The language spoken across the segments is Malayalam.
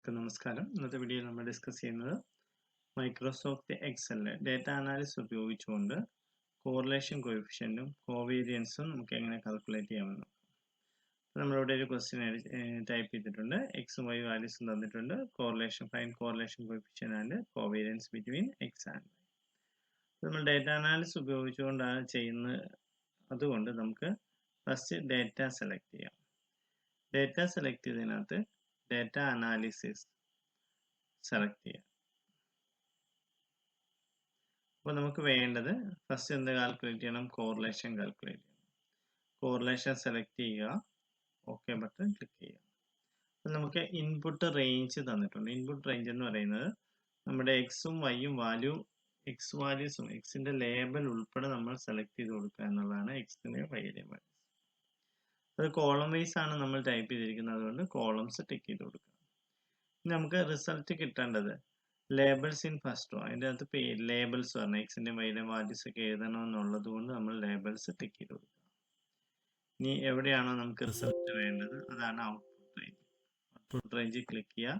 എല്ലാവർക്കും നമസ്കാരം. ഇന്നത്തെ വീഡിയോയിൽ നമ്മൾ ഡിസ്കസ് ചെയ്യുന്നത് മൈക്രോസോഫ്റ്റ് എക്സലിലെ ഡാറ്റ അനാലിസിസ് ഉപയോഗിച്ചുകൊണ്ട് കോറിലേഷൻ കോഎഫിഷ്യൻറ്റും കോവേരിയൻസും നമുക്ക് എങ്ങനെ കാൽക്കുലേറ്റ് ചെയ്യാമെന്ന്. നമ്മളിവിടെ ഒരു ക്വസ്റ്റ്യൻ ടൈപ്പ് ചെയ്തിട്ടുണ്ട്. എക്സും വൈ വാല്യൂസും തന്നിട്ടുണ്ട്. Find correlation coefficient and covariance between X and Y. നമ്മൾ ഡാറ്റ അനാലിസിസ് ഉപയോഗിച്ചുകൊണ്ടാണ് ചെയ്യുന്നത്. അതുകൊണ്ട് നമുക്ക് ഫസ്റ്റ് ഡാറ്റ സെലക്ട് ചെയ്യാം. ഡാറ്റ സെലക്ട് ചെയ്തതിനകത്ത് ഡാറ്റ അനാലിസിസ് സെലക്ട് ചെയ്യാം. അപ്പോൾ നമുക്ക് വേണ്ടത് ഫസ്റ്റ് എന്ത് കാൽക്കുലേറ്റ് ചെയ്യണം? കോറിലേഷൻ കാൽക്കുലേറ്റ് ചെയ്യണം. കോറിലേഷൻ സെലക്ട് ചെയ്യുക, ഓക്കെ ബട്ടൺ ക്ലിക്ക് ചെയ്യുക. അപ്പോൾ നമുക്ക് ഇൻപുട്ട് റേഞ്ച് തന്നിട്ടുണ്ട്. ഇൻപുട്ട് റേഞ്ച് എന്ന് പറയുന്നത് നമ്മുടെ എക്സും വൈയും എക്സ് വാല്യൂസും എക്സിന്റെ ലേബൽ ഉൾപ്പെടെ നമ്മൾ സെലക്ട് ചെയ്ത് കൊടുക്കുക എന്നുള്ളതാണ് എക്സിന്റെ വൈയുടെ വാല്യൂസ്. അത് കോളം വൈസ് ആണ് നമ്മൾ ടൈപ്പ് ചെയ്തിരിക്കുന്നത്, അതുകൊണ്ട് കോളംസ് ടിക്ക് ചെയ്ത് കൊടുക്കുക. നമുക്ക് റിസൾട്ട് കിട്ടേണ്ടത് ലേബിൾസ് ഇൻ ഫസ്റ്റ് റോ. അതിൻ്റെ അകത്ത് ലേബിൾസ് പറഞ്ഞാൽ എക്സിൻ്റെ വൈയുടെ വാല്യൂസ് ഒക്കെ എഴുതണമെന്നുള്ളത് കൊണ്ട് നമ്മൾ ലേബിൾസ് ടിക്ക് ചെയ്ത് കൊടുക്കുക. ഇനി എവിടെയാണോ നമുക്ക് റിസൾട്ട് വേണ്ടത് അതാണ് output range. Output range click ചെയ്യുക,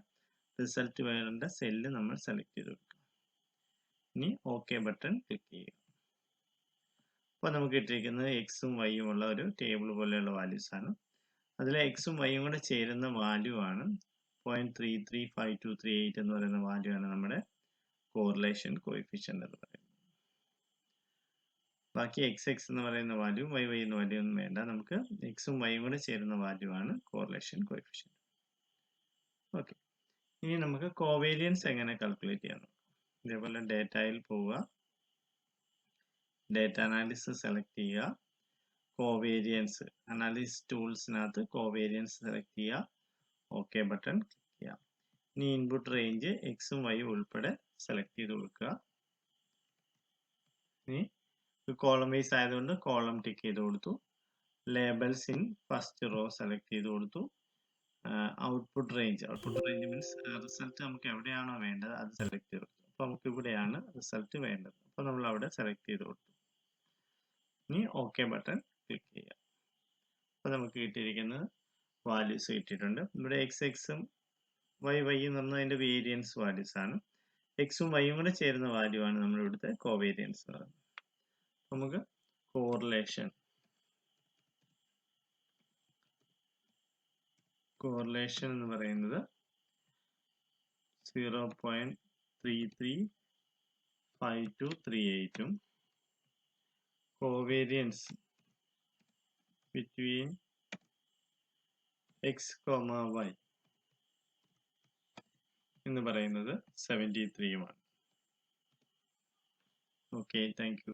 റിസൾട്ട് വേണ്ട സെല്ല് നമ്മൾ സെലക്ട് ചെയ്ത് കൊടുക്കുക. ഇനി ഓക്കെ ബട്ടൺ ക്ലിക്ക് ചെയ്യുക. അപ്പോൾ നമുക്ക് കിട്ടിയിരിക്കുന്നത് എക്സും വൈയും ഉള്ള ഒരു ടേബിൾ പോലെയുള്ള വാല്യൂസ് ആണ്. അതിൽ എക്സും വൈയും കൂടെ ചേരുന്ന വാല്യൂ ആണ് 0.335238 എന്ന് പറയുന്ന വാല്യൂ ആണ് നമ്മുടെ കോറിലേഷൻ കോഎഫിഷ്യന്റ് എന്ന് പറയുന്നത്. ബാക്കി എക്സ് എന്ന് പറയുന്ന വാല്യൂ വൈ എന്ന വാല്യൂ ഒന്നും വേണ്ട. നമുക്ക് എക്സും വൈയും കൂടെ ചേരുന്ന വാല്യൂ ആണ് കോറിലേഷൻ കോഎഫിഷ്യന്റ്. ഓക്കെ, ഇനി നമുക്ക് കോവേരിയൻസ് എങ്ങനെ കാൽക്കുലേറ്റ് ചെയ്യാം. ഇതേപോലെ ഡേറ്റയിൽ പോവുക, ഡേറ്റ അനാലിസിസ് സെലക്ട് ചെയ്യുക, കോവേരിയൻസ് അനാലിസിസ് ടൂൾസിനകത്ത് കോവേരിയൻസ് സെലക്ട് ചെയ്യുക, ഓക്കെ ബട്ടൺ ക്ലിക്ക് ചെയ്യാം. ഇനി ഇൻപുട്ട് റേഞ്ച് എക്സും വൈയും ഉൾപ്പെടെ സെലക്ട് ചെയ്ത് കൊടുക്കുക. ഇനി കോളം വൈസ് ആയതുകൊണ്ട് കോളം ടിക്ക് ചെയ്ത് കൊടുത്തു. Labels in first row select ചെയ്ത് കൊടുത്തു. ഔട്ട്പുട്ട് റേഞ്ച് മീൻസ് റിസൾട്ട് നമുക്ക് എവിടെയാണോ വേണ്ടത് അത് സെലക്ട് ചെയ്ത് കൊടുത്തു. അപ്പോൾ നമുക്ക് ഇവിടെയാണ് റിസൾട്ട് വേണ്ടത്, അപ്പോൾ നമ്മൾ അവിടെ സെലക്ട് ചെയ്ത് കൊടുത്തു. ഇനി ഓക്കെ ബട്ടൺ ക്ലിക്ക് ചെയ്യുക. അപ്പോൾ നമുക്ക് കിട്ടിയിരിക്കുന്നത് വാല്യൂസ് കിട്ടിയിട്ടുണ്ട്. ഇവിടെ എക്സും വൈ എന്ന് പറഞ്ഞാൽ അതിൻ്റെ വേരിയൻസ് വാല്യൂസ് ആണ്. എക്സും വൈയും കൂടെ ചേരുന്ന വാല്യൂ ആണ് നമ്മൾ ഇവിടുത്തെ കോവേരിയൻസ് എന്ന് പറയുന്നത്. നമുക്ക് കോറിലേഷൻ എന്ന് പറയുന്നത് 0.335238 കോവേരിയൻസ് ബിറ്റ്വീൻ എക്സ് വൈ എന്ന് പറയുന്നത് 73 ആണ്. Okay, thank you.